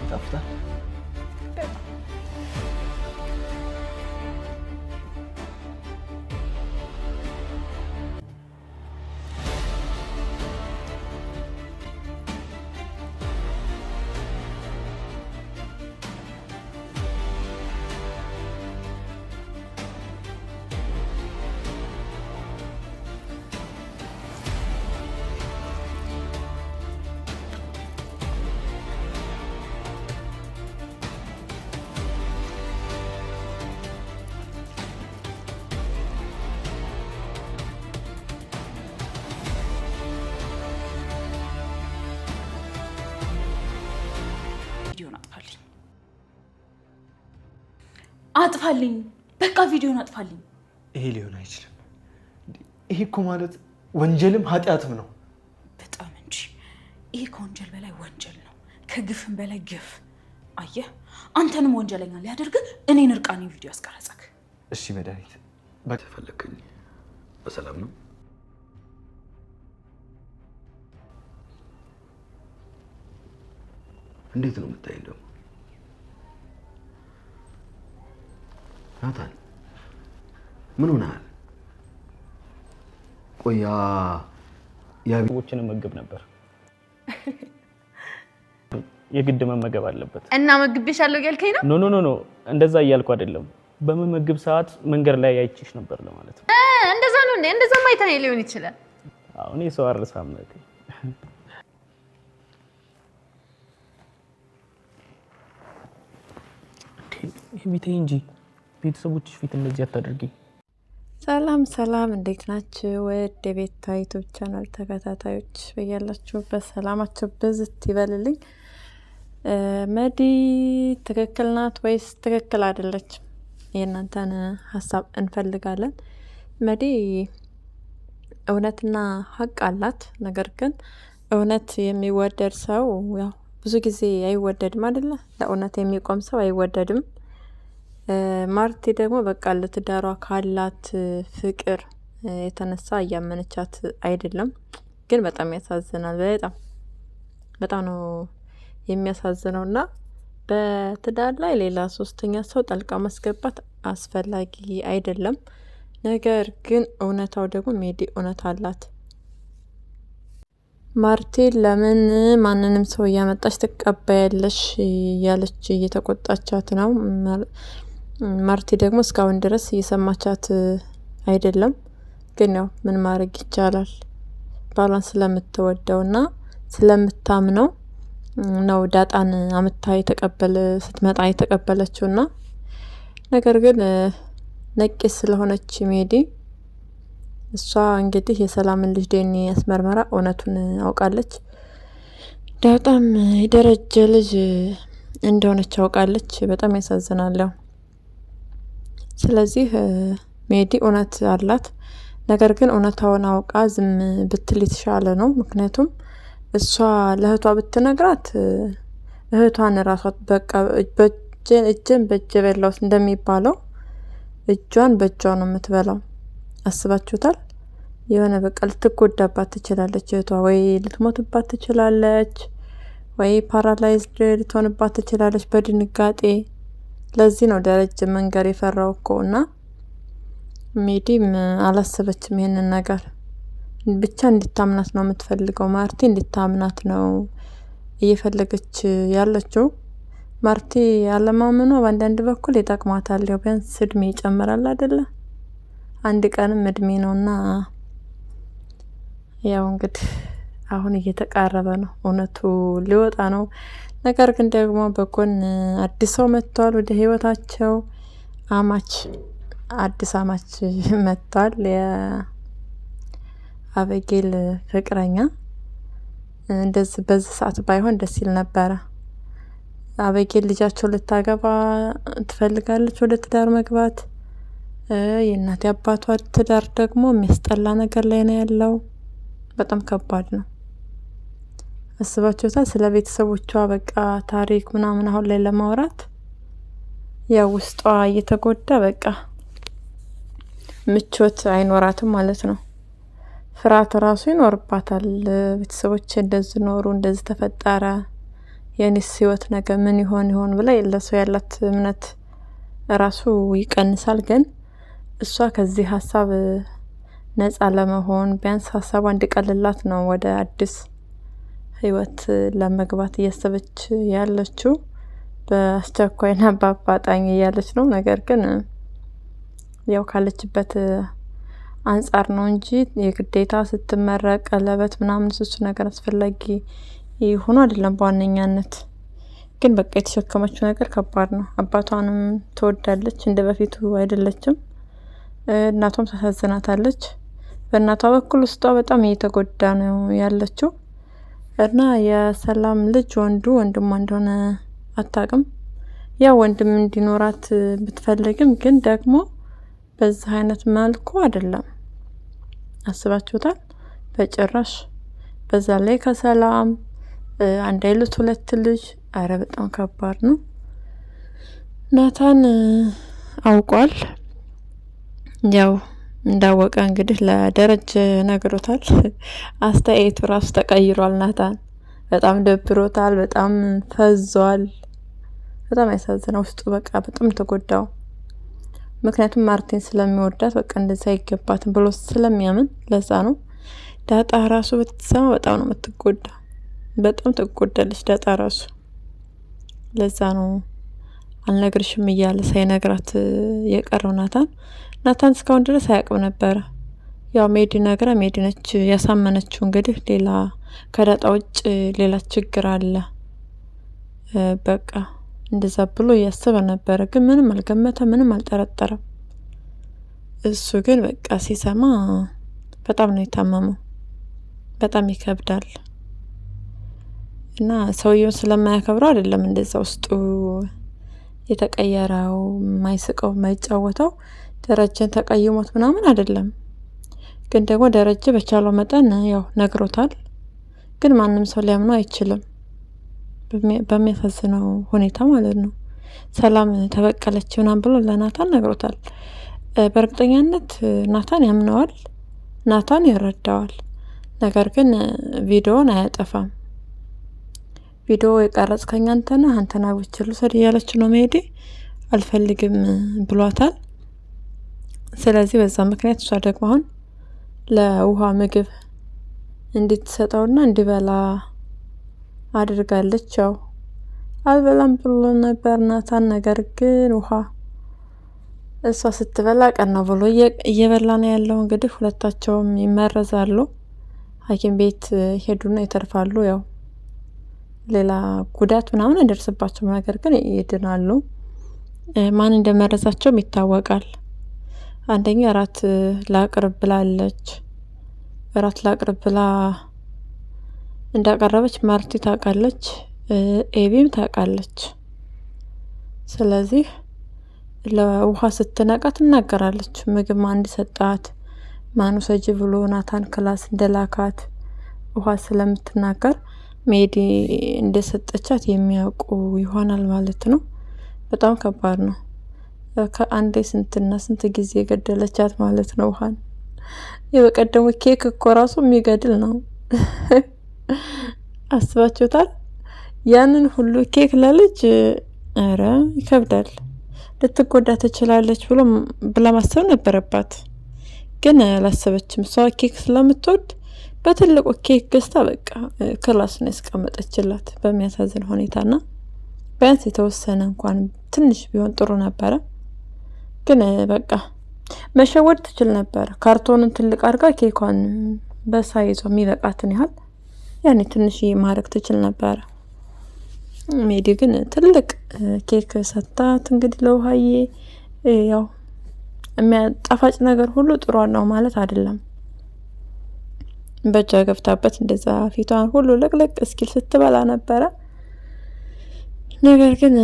ይጣፍጣል። አጥፋልኝ፣ በቃ ቪዲዮን አጥፋልኝ። ይሄ ሊሆን አይችልም። ይሄ እኮ ማለት ወንጀልም ኃጢአትም ነው። በጣም እንጂ ይሄ ከወንጀል በላይ ወንጀል ነው፣ ከግፍም በላይ ግፍ። አየህ፣ አንተንም ወንጀለኛ ሊያደርግ እኔን እርቃኔን ቪዲዮ ያስቀረጸክ። እሺ መድኃኒት ተፈለከኝ በሰላም ነው? እንዴት ነው የምታይኝ ደግሞ? ናታን ምን ሆነሃል? ቆያ ያቢዎችን መገብ ነበር። የግድ መመገብ አለበት እና መግብሻለሁ ያልከኝ ነው? ኖ እንደዛ እያልኩ አይደለም። በመመገብ ሰዓት መንገድ ላይ አይቼሽ ነበር ለማለት ነው። እንደዛ ነው እንዴ? እንደዛ ማይተን ሊሆን ይችላል። አሁን ሰው አርሳም ነው። ቢቴ እንጂ ቤተሰቦችሽ ፊት እንደዚህ አታደርጊ። ሰላም እንዴት ናችሁ? ወደ ቤታ ዩቲዩብ ቻናል ተከታታዮች በያላችሁበት ሰላማችሁ ብዝት ይበልልኝ። መዲ ትክክል ናት ወይስ ትክክል አይደለችም? የእናንተን ሀሳብ እንፈልጋለን። መዲ እውነትና ሀቅ አላት። ነገር ግን እውነት የሚወደድ ሰው ያው ብዙ ጊዜ አይወደድም አይደለ? ለእውነት የሚቆም ሰው አይወደድም። ማርቲ ደግሞ በቃ ለትዳሯ ካላት ፍቅር የተነሳ እያመነቻት አይደለም። ግን በጣም ያሳዝናል። በጣም ነው የሚያሳዝነውና በትዳር ላይ ሌላ ሶስተኛ ሰው ጣልቃ ማስገባት አስፈላጊ አይደለም። ነገር ግን እውነታው ደግሞ ሜዲ እውነት አላት። ማርቲ ለምን ማንንም ሰው እያመጣች ትቀበያለሽ እያለች እየተቆጣቻት ነው። ማርቲ ደግሞ እስካሁን ድረስ እየሰማቻት አይደለም። ግን ያው ምን ማድረግ ይቻላል? ባሏን ስለምትወደውና ስለምታምነው ነው ዳጣን ስትመጣ የተቀበለችውና ነገር ግን ነቄስ ስለሆነች ሜዲ እሷ እንግዲህ የሰላምን ልጅ ዴኒ ያስመርመራ እውነቱን አውቃለች። ዳጣም የደረጀ ልጅ እንደሆነች አውቃለች። በጣም ያሳዝናል። ስለዚህ ሜዲ እውነት አላት። ነገር ግን እውነታውን አውቃ ዝም ብትል የተሻለ ነው። ምክንያቱም እሷ ለእህቷ ብትነግራት እህቷን ራሷ በቃ እጅን በእጅ በላው እንደሚባለው እጇን በእጇ ነው የምትበላው። አስባችሁታል? የሆነ በቃ ልትጎዳባት ትችላለች እህቷ፣ ወይ ልትሞትባት ትችላለች፣ ወይ ፓራላይዝድ ልትሆንባት ትችላለች በድንጋጤ። ለዚህ ነው ደረጀ መንገር የፈራው እኮና ሜዲም አላሰበችም ይሄንን ነገር። ብቻ እንድታምናት ነው የምትፈልገው። ማርቲ እንድታምናት ነው እየፈለገች ያለችው። ማርቲ ያለማመኗ በአንዳንድ በኩል ይጠቅማታል። ያው ቢያንስ እድሜ ይጨምራል አይደለ? አንድ ቀንም እድሜ ነውና ያው እንግዲህ አሁን እየተቃረበ ነው፣ እውነቱ ሊወጣ ነው። ነገር ግን ደግሞ በጎን አዲስ ሰው መጥቷል ወደ ህይወታቸው። አዲስ አማች መጥቷል። የአበጌል ፍቅረኛ እንደዚህ በዚህ ሰዓት ባይሆን ደስ ይል ነበረ። አበጌል ልጃቸው ልታገባ ትፈልጋለች፣ ወደ ትዳር መግባት። የእናት አባቷ ትዳር ደግሞ የሚያስጠላ ነገር ላይ ነው ያለው። በጣም ከባድ ነው። አስባችሁታል? ስለ ቤተሰቦቿ በቃ ታሪክ ምናምን አሁን ላይ ለማውራት ያው ውስጧ እየተጎዳ በቃ ምቾት አይኖራትም ማለት ነው። ፍርሃት ራሱ ይኖርባታል። ቤተሰቦች እንደዚህ ኖሩ፣ እንደዚህ ተፈጠረ፣ የኔስ ህይወት ነገ ምን ይሆን ብላ ለሰው ያላት እምነት ራሱ ይቀንሳል። ግን እሷ ከዚህ ሀሳብ ነፃ ለመሆን ቢያንስ ሀሳቧ እንዲቀልላት ነው ወደ አዲስ ህይወት ለመግባት እያሰበች ያለችው። በአስቸኳይና በአፋጣኝ እያለች ነው። ነገር ግን ያው ካለችበት አንጻር ነው እንጂ የግዴታ ስትመረቅ ቀለበት ምናምን እሱ ነገር አስፈላጊ ሆኖ አይደለም በዋነኛነት። ግን በቃ የተሸከመችው ነገር ከባድ ነው። አባቷንም ትወዳለች፣ እንደ በፊቱ አይደለችም። እናቷም ታሳዝናታለች። በእናቷ በኩል ውስጧ በጣም እየተጎዳ ነው ያለችው እና የሰላም ልጅ ወንድሟ እንደሆነ አታውቅም። ያ ወንድም እንዲኖራት ብትፈልግም ግን ደግሞ በዚህ አይነት መልኩ አይደለም። አስባችሁታል? በጭራሽ። በዛ ላይ ከሰላም አንድ አይሉት ሁለት ልጅ። አረ በጣም ከባድ ነው። ናታን አውቋል። ያው እንዳወቀ እንግዲህ ለደረጀ ነግሮታል። አስተያየቱ ራሱ ተቀይሯል። ናታን በጣም ደብሮታል፣ በጣም ፈዟል። በጣም ያሳዝነው ውስጡ በቃ በጣም ተጎዳው። ምክንያቱም ማርቲን ስለሚወዳት በቃ እንደዛ አይገባትም ብሎ ስለሚያምን ለዛ ነው። ዳጣ ራሱ በተሰማ በጣም ነው የምትጎዳ። በጣም ትጎዳለች ዳጣ ራሱ። ለዛ ነው አልነግርሽም እያለ ሳይነግራት የቀረው ናታን እስካሁን ድረስ አያውቅም ነበረ። ያው ሜዲ ነግራ ሜዲ ነች ያሳመነችው። እንግዲህ ሌላ ከዳጣ ውጭ ሌላ ችግር አለ በቃ እንደዛ ብሎ እያሰበ ነበረ። ግን ምንም አልገመተ፣ ምንም አልጠረጠረም። እሱ ግን በቃ ሲሰማ በጣም ነው የታመመው። በጣም ይከብዳል። እና ሰውየውን ስለማያከብረው አይደለም እንደዛ ውስጡ የተቀየረው፣ ማይስቀው፣ ማይጫወተው ደረጀን ተቀይሞት ምናምን አይደለም። ግን ደግሞ ደረጀ በቻለው መጠን ያው ነግሮታል። ግን ማንም ሰው ሊያምነው አይችልም በሚያሳዝነው ሁኔታ ማለት ነው። ሰላም ተበቀለች ምናምን ብሎ ለናታን ነግሮታል። በእርግጠኛነት ናታን ያምነዋል፣ ናታን ይረዳዋል። ነገር ግን ቪዲዮውን አያጠፋም። ቪዲዮ የቀረጽከኝ አንተና ብቻ ልውሰድ እያለች ነው ሜዲ። አልፈልግም ብሏታል። ስለዚህ በዛ ምክንያት እሷ ደግሞ አሁን ለውሃ ምግብ እንድትሰጠውና እንዲበላ አድርጋለች። ያው አልበላም ብሎ ነበር ናታን። ነገር ግን ውሃ እሷ ስትበላ ቀና ብሎ እየበላ ነው ያለው። እንግዲህ ሁለታቸውም ይመረዛሉ። ሐኪም ቤት ሄዱና ይተርፋሉ። ያው ሌላ ጉዳት ምናምን አይደርስባቸውም። ነገር ግን ይድናሉ። ማን እንደመረዛቸውም ይታወቃል። አንደኛ እራት ላቅርብ ብላለች። እራት ላቅርብ ብላ እንዳቀረበች ማርቲ ታውቃለች፣ ኤቢም ታውቃለች። ስለዚህ ለውሃ ስትነቃ ትናገራለች። ምግብ ማን እንዲሰጣት ማኑ ሰጂ ብሎ ናታን ክላስ እንደላካት ውሃ ስለምትናገር ሜዲ እንደሰጠቻት የሚያውቁ ይሆናል ማለት ነው። በጣም ከባድ ነው። ከአንዴ ስንት ጊዜ ገደለቻት ማለት ነው ውሃን። የበቀደሙ ኬክ እኮ ራሱ የሚገድል ነው። አስባችሁታል? ያንን ሁሉ ኬክ ለልጅ አረ ይከብዳል። ልትጎዳ ትችላለች ብላ ማሰብ ነበረባት። ግን አላሰበችም። እሷ ኬክ ስለምትወድ በትልቁ ኬክ ገዝታ በቃ ክላስ ነው ያስቀመጠችላት በሚያሳዝን ሁኔታና ቢያንስ የተወሰነ እንኳን ትንሽ ቢሆን ጥሩ ነበረ። ግን በቃ መሸወድ ትችል ነበር። ካርቶንን ትልቅ አድርጋ ኬኳን በሳይዟ የሚበቃትን ያህል ያኔ ትንሽ ማድረግ ትችል ነበር። ሜዲ ግን ትልቅ ኬክ ሰጣት። እንግዲህ ለውሃዬ ያው ጣፋጭ ነገር ሁሉ ጥሩ ነው ማለት አይደለም። በእጇ ገብታበት እንደዛ ፊቷን ሁሉ ለቅለቅ እስኪል ስትበላ ነበረ። ነገር ግን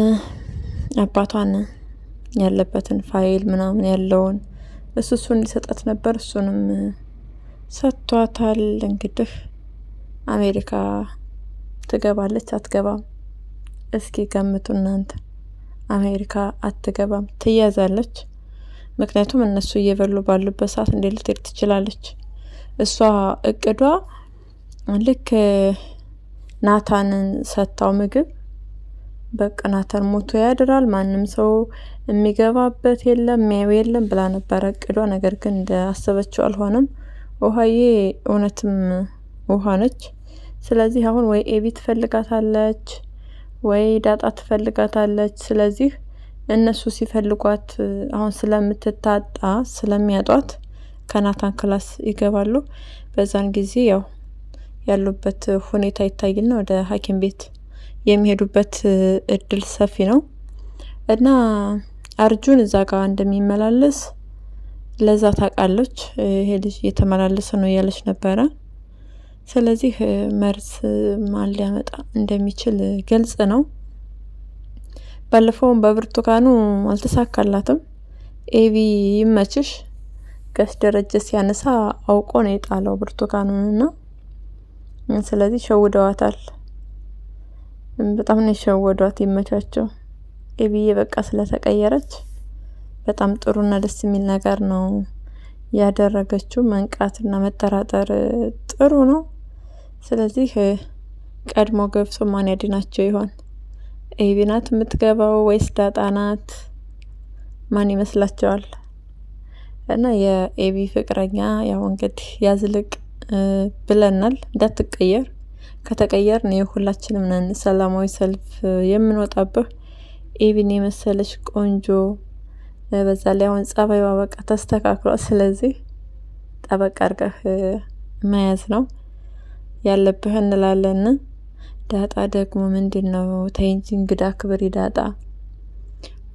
አባቷን ያለበትን ፋይል ምናምን ያለውን እሱ እንዲሰጣት ነበር። እሱንም ሰጥቷታል። እንግዲህ አሜሪካ ትገባለች አትገባም? እስኪ ገምቱ እናንተ። አሜሪካ አትገባም፣ ትያዛለች። ምክንያቱም እነሱ እየበሉ ባሉበት ሰዓት እንዴት ልትሄድ ትችላለች? እሷ እቅዷ ልክ ናታንን ሰጥታው ምግብ በቃ ናታን ሞቶ ያድራል፣ ማንም ሰው የሚገባበት የለም የሚያየው የለም ብላ ነበረ እቅዷ። ነገር ግን እንዳሰበችው አልሆነም። ውሃዬ እውነትም ውሃ ነች። ስለዚህ አሁን ወይ ኤቢ ትፈልጋታለች ወይ ዳጣ ትፈልጋታለች። ስለዚህ እነሱ ሲፈልጓት አሁን ስለምትታጣ ስለሚያጧት ከናታን ክላስ ይገባሉ። በዛን ጊዜ ያው ያሉበት ሁኔታ ይታይና ወደ ሐኪም ቤት የሚሄዱበት እድል ሰፊ ነው እና አርጁን እዛ ጋር እንደሚመላለስ ለዛ ታውቃለች። ይሄ ልጅ እየተመላለሰ ነው እያለች ነበረ። ስለዚህ መርዝ ማን ሊያመጣ እንደሚችል ግልጽ ነው። ባለፈውም በብርቱካኑ አልተሳካላትም። ኤቢ ይመችሽ፣ ጋሽ ደረጀ ሲያነሳ አውቆ ነው የጣለው ብርቱካኑንና ስለዚህ ሸውደዋታል። በጣም ነው የሸወዷት። ይመቻቸው። ኤቢዬ በቃ ስለተቀየረች በጣም ጥሩና ደስ የሚል ነገር ነው ያደረገችው። መንቃትና መጠራጠር ጥሩ ነው። ስለዚህ ቀድሞ ገብቶ ማን ያድናቸው ይሆን? ኤቢ ናት የምትገባው ወይስ ዳጣ ናት? ማን ይመስላችኋል? እና የኤቢ ፍቅረኛ ያው እንግዲህ ያዝልቅ ብለናል። እንዳትቀየር፣ ከተቀየርን ሁላችንም ነን ሰላማዊ ሰልፍ የምንወጣበት። ኤቢን የመሰለች ቆንጆ በዛ ላይ አሁን ጸባይዋ በቃ ተስተካክሏል። ስለዚህ ጠበቅ አድርገህ መያዝ ነው ያለብህ እንላለን። ዳጣ ደግሞ ምንድነው ተይ እንጂ እንግዳ ክብሪ ዳጣ።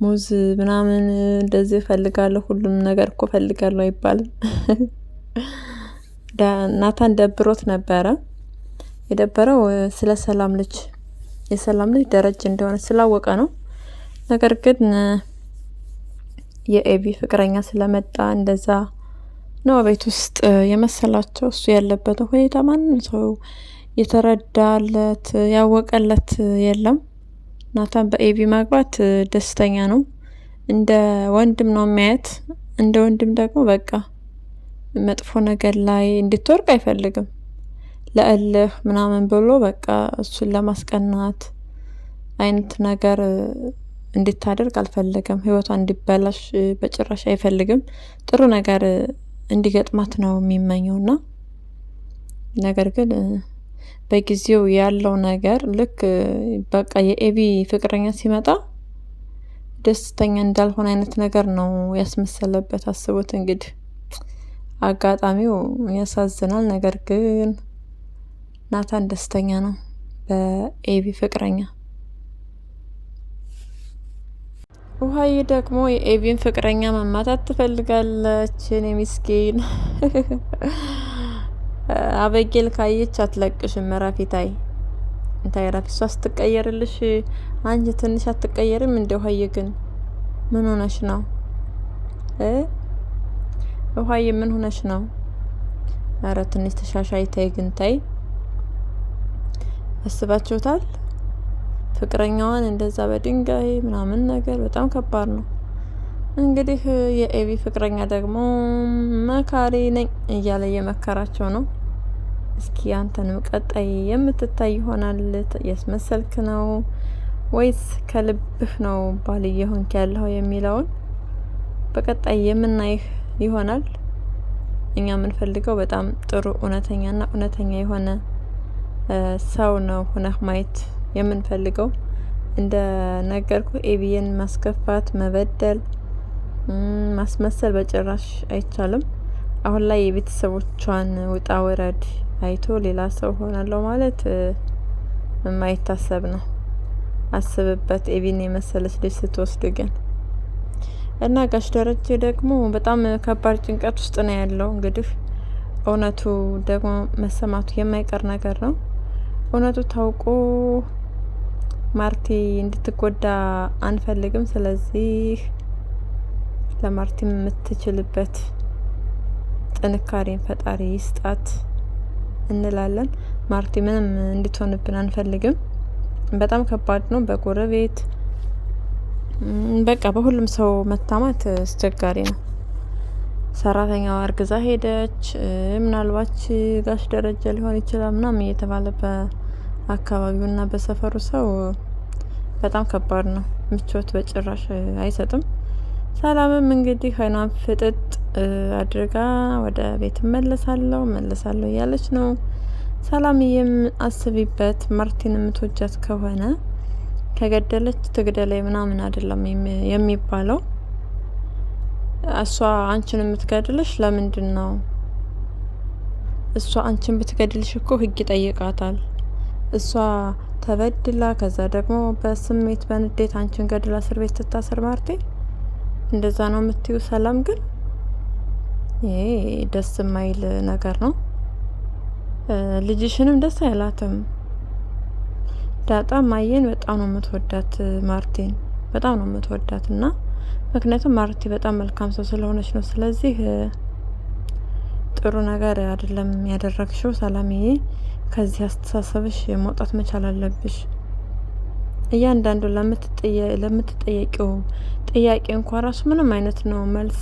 ሙዝ ምናምን እንደዚህ ፈልጋለሁ፣ ሁሉም ነገር እኮ ፈልጋለሁ አይባልም። ናታን ደብሮት ነበረ። የደበረው ስለ ሰላም ልጅ የሰላም ልጅ ደረጀ እንደሆነ ስላወቀ ነው። ነገር ግን የኤቢ ፍቅረኛ ስለመጣ እንደዛ ነው ቤት ውስጥ የመሰላቸው። እሱ ያለበት ሁኔታ ማንም ሰው የተረዳለት ያወቀለት የለም። ናታን በኤቢ ማግባት ደስተኛ ነው። እንደ ወንድም ነው የሚያየት። እንደ ወንድም ደግሞ በቃ መጥፎ ነገር ላይ እንድትወርቅ አይፈልግም። ለእልህ ምናምን ብሎ በቃ እሱን ለማስቀናት አይነት ነገር እንድታደርግ አልፈልግም። ህይወቷ እንዲበላሽ በጭራሽ አይፈልግም። ጥሩ ነገር እንዲገጥማት ነው የሚመኘውና ነገር ግን በጊዜው ያለው ነገር ልክ በቃ የኤቢ ፍቅረኛ ሲመጣ ደስተኛ እንዳልሆነ አይነት ነገር ነው ያስመሰለበት። አስቡት እንግዲህ አጋጣሚው ያሳዝናል። ነገር ግን ናታን ደስተኛ ነው በኤቢ ፍቅረኛ። ውሃዬ ደግሞ የኤቢን ፍቅረኛ መማታት ትፈልጋለች። እኔ ምስኪን አበጌል ካየች አትለቅሽም። ረፊታይ እንታይ ረፊ እሷ ስትቀየርልሽ አንቺ ትንሽ አትቀየርም? እንደ ውሃዬ ግን ምን ሆነሽ ነው? ውሃዬ ምን ሆነሽ ነው? ኧረ ትንሽ ተሻሻይ ታይ። ግን ታይ አስባችሁታል? ፍቅረኛዋን እንደዛ በድንጋይ ምናምን ነገር በጣም ከባድ ነው። እንግዲህ የኤቢ ፍቅረኛ ደግሞ መካሪ ነኝ እያለ እየመከራቸው ነው። እስኪ አንተንም ቀጣይ የምትታይ ይሆናል። ያስመሰልክ ነው ወይስ ከልብህ ነው ባልየ ሆንክ ያለው የሚለውን በቀጣይ የምናይህ ይሆናል። እኛ የምንፈልገው በጣም ጥሩ እውነተኛ የሆነ ሰው ነው ሆነህ ማየት የምንፈልገው። እንደ ነገርኩ ኤቢን ማስከፋት፣ መበደል፣ ማስመሰል በጭራሽ አይቻልም። አሁን ላይ የቤተሰቦቿን ውጣ ወረድ አይቶ ሌላ ሰው ሆናለሁ ማለት የማይታሰብ ነው። አስብበት፣ ኤቢን የመሰለች ልጅ ስትወስድ ግን እና ጋሽ ደረጀ ደግሞ በጣም ከባድ ጭንቀት ውስጥ ነው ያለው። እንግዲህ እውነቱ ደግሞ መሰማቱ የማይቀር ነገር ነው። እውነቱ ታውቆ ማርቲ እንድትጎዳ አንፈልግም። ስለዚህ ለማርቲ የምትችልበት ጥንካሬን ፈጣሪ ይስጣት እንላለን። ማርቲ ምንም እንድትሆንብን አንፈልግም። በጣም ከባድ ነው። በጎረቤት በቃ በሁሉም ሰው መታማት አስቸጋሪ ነው። ሰራተኛዋ እርግዛ ሄደች፣ ምናልባት ጋሽ ደረጀ ሊሆን ይችላል ምናምን እየተባለ በአካባቢውና በሰፈሩ ሰው በጣም ከባድ ነው። ምቾት በጭራሽ አይሰጥም። ሰላምም እንግዲህ አይኗን ፍጥጥ አድርጋ ወደ ቤት መለሳለሁ እያለች ነው። ሰላምዬም አስቢበት፣ ማርቲን የምትወጃት ከሆነ ከገደለች ትግደለኝ ምናምን አይደለም የሚባለው። እሷ አንቺን የምትገድልሽ ለምንድን ነው? እሷ አንቺን ብትገድልሽ እኮ ህግ ይጠይቃታል። እሷ ተበድላ ከዛ ደግሞ በስሜት በንዴት አንቺን ገድላ እስር ቤት ትታሰር ማርቴ? እንደዛ ነው የምትዩ? ሰላም ግን ይሄ ደስ የማይል ነገር ነው። ልጅሽንም ደስ አይላትም። ዳጣ ማየን በጣም ነው የምትወዳት፣ ማርቴን በጣም ነው የምትወዳት እና ምክንያቱም ማርቲ በጣም መልካም ሰው ስለሆነች ነው። ስለዚህ ጥሩ ነገር አይደለም ያደረግሽው ሰላምዬ። ከዚህ አስተሳሰብሽ መውጣት መቻል አለብሽ። እያንዳንዱ ለምትጠየቂው ጥያቄ እንኳን ራሱ ምንም አይነት ነው መልስ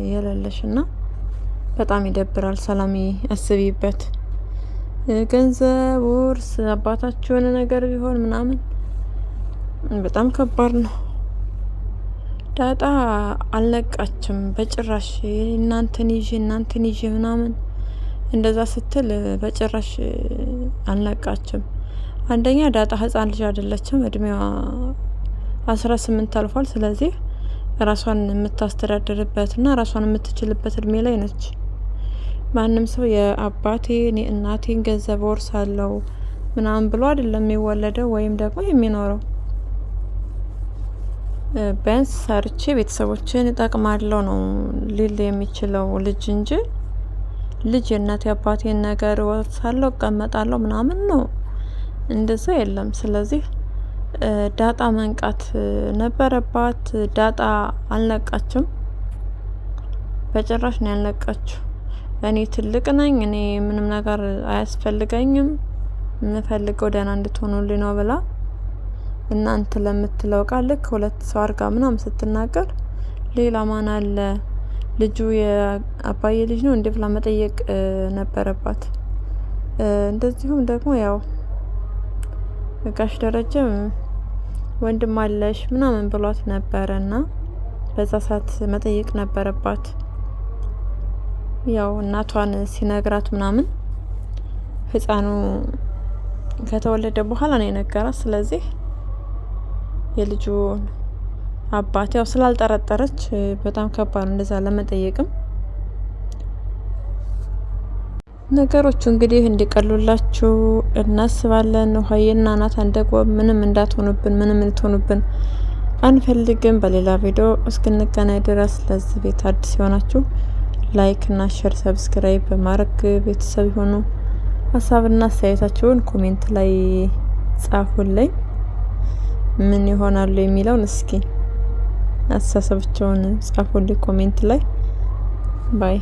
የሌለሽ እና በጣም ይደብራል። ሰላምዬ አስቢበት። ገንዘብ፣ ውርስ፣ አባታችሁ የሆነ ነገር ቢሆን ምናምን በጣም ከባድ ነው። ዳጣ አልነቃችም በጭራሽ። እናንተን ይዤ ምናምን እንደዛ ስትል በጭራሽ አልነቃችም። አንደኛ ዳጣ ህፃን ልጅ አይደለችም። እድሜዋ 18 አልፏል። ስለዚህ ራሷን የምታስተዳድርበትና ራሷን የምትችልበት እድሜ ላይ ነች። ማንም ሰው የአባቴን የእናቴን ገንዘብ ወርሳለሁ ምናምን ብሎ አይደለም የሚወለደው ወይም ደግሞ የሚኖረው። ቢያንስ ሰርቼ ቤተሰቦችን እጠቅማለሁ ነው ሊል የሚችለው ልጅ እንጂ ልጅ የእናቴ አባቴን ነገር ወርሳለሁ እቀመጣለሁ ምናምን ነው፣ እንደዛ የለም። ስለዚህ ዳጣ መንቃት ነበረባት። ዳጣ አልነቃችም፣ በጭራሽ ነው ያልነቃችው። እኔ ትልቅ ነኝ፣ እኔ ምንም ነገር አያስፈልገኝም፣ የምፈልገው ደህና እንድትሆኑልኝ ነው ብላ እናንተ ለምትለው ቃል ልክ ሁለት ሰው አርጋ ምናምን ስትናገር ሌላ ማን አለ ልጁ የአባዬ ልጅ ነው እንዴ ብላ መጠየቅ ነበረባት። እንደዚሁም ደግሞ ያው ጋሽ ደረጀም ወንድም አለሽ ምናምን ብሏት ነበረና በዛ ሰዓት መጠየቅ ነበረባት። ያው እናቷን ሲነግራት ምናምን ህፃኑ ከተወለደ በኋላ ነው የነገራት። ስለዚህ የልጁ አባት ያው ስላልጠረጠረች በጣም ከባድ እንደዛ ለመጠየቅም። ነገሮቹ እንግዲህ እንዲቀሉላችሁ እናስባለን። ውሀዬና ናታን ደግሞ ምንም እንዳትሆኑብን፣ ምንም ልትሆኑብን አንፈልግም። በሌላ ቪዲዮ እስክንገናኝ ድረስ ለዚህ ቤት አዲስ የሆናችሁ ላይክ እና ሼር ሰብስክራይብ በማድረግ ቤተሰብ የሆኑ ሀሳብና አስተያየታችሁን ኮሜንት ላይ ጻፉልኝ። ምን ይሆናሉ የሚለውን እስኪ አስተሳሰባችሁን ጻፉልኝ ኮሜንት ላይ። ባይ